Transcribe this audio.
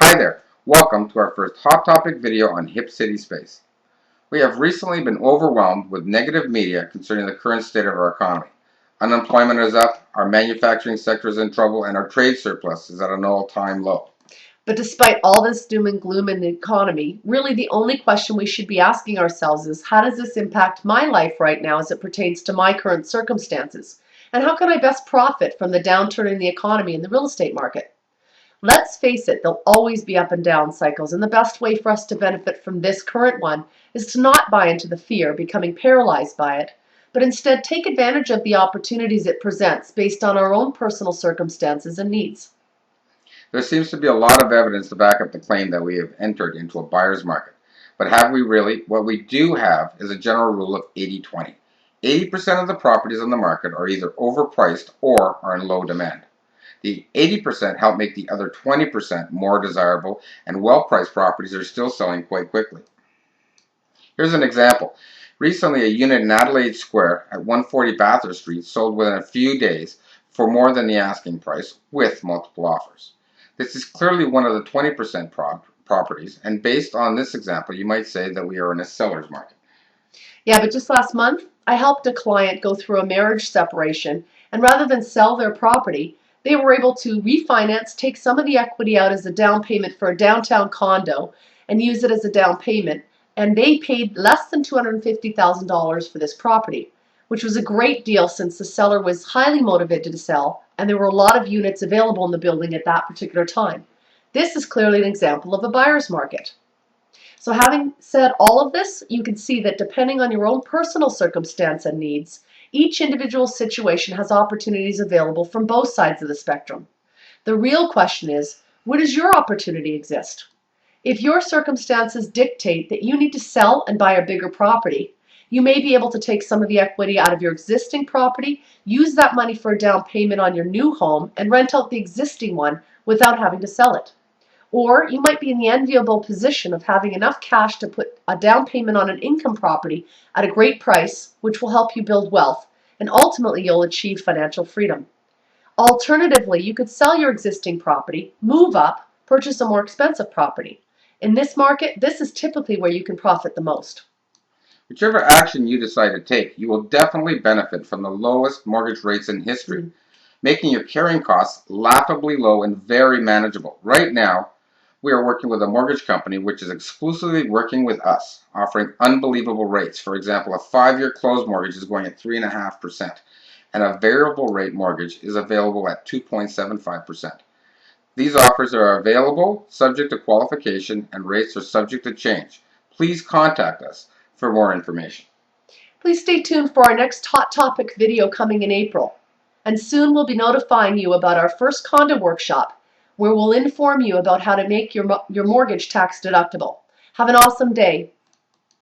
Hi there, welcome to our first Hot Topic video on Hip City Space. We have recently been overwhelmed with negative media concerning the current state of our economy. Unemployment is up, our manufacturing sector is in trouble, and our trade surplus is at an all-time low. But despite all this doom and gloom in the economy, really the only question we should be asking ourselves is, how does this impact my life right now as it pertains to my current circumstances? And how can I best profit from the downturn in the economy and the real estate market? Let's face it, there'll always be up and down cycles, and the best way for us to benefit from this current one is to not buy into the fear, becoming paralyzed by it, but instead take advantage of the opportunities it presents based on our own personal circumstances and needs. There seems to be a lot of evidence to back up the claim that we have entered into a buyer's market. But have we really? What we do have is a general rule of 80-20. 80% of the properties on the market are either overpriced or are in low demand. The 80% help make the other 20% more desirable, and well-priced properties are still selling quite quickly. Here's an example. Recently, a unit in Adelaide Square at 140 Bathurst Street sold within a few days for more than the asking price with multiple offers. This is clearly one of the 20% properties, and based on this example, you might say that we are in a seller's market. Yeah, but just last month, I helped a client go through a marriage separation, and rather than sell their property, they were able to refinance, take some of the equity out as a down payment for a downtown condo, and use it as a down payment. And they paid less than $250,000 for this property, which was a great deal since the seller was highly motivated to sell, and there were a lot of units available in the building at that particular time. This is clearly an example of a buyer's market. So having said all of this, you can see that depending on your own personal circumstance and needs, each individual situation has opportunities available from both sides of the spectrum. The real question is, where does your opportunity exist? If your circumstances dictate that you need to sell and buy a bigger property, you may be able to take some of the equity out of your existing property, use that money for a down payment on your new home, and rent out the existing one without having to sell it. Or you might be in the enviable position of having enough cash to put a down payment on an income property at a great price, which will help you build wealth, and ultimately you'll achieve financial freedom. Alternatively, you could sell your existing property, move up, purchase a more expensive property. In this market, this is typically where you can profit the most. Whichever action you decide to take, you will definitely benefit from the lowest mortgage rates in history, making your carrying costs laughably low and very manageable. Right now, we are working with a mortgage company which is exclusively working with us, offering unbelievable rates. For example, a 5-year closed mortgage is going at 3.5%, and a variable rate mortgage is available at 2.75%. These offers are available, subject to qualification, and rates are subject to change. Please contact us for more information. Please stay tuned for our next Hot Topic video coming in April. And soon we'll be notifying you about our first condo workshop, where we'll inform you about how to make your mortgage tax deductible. Have an awesome day.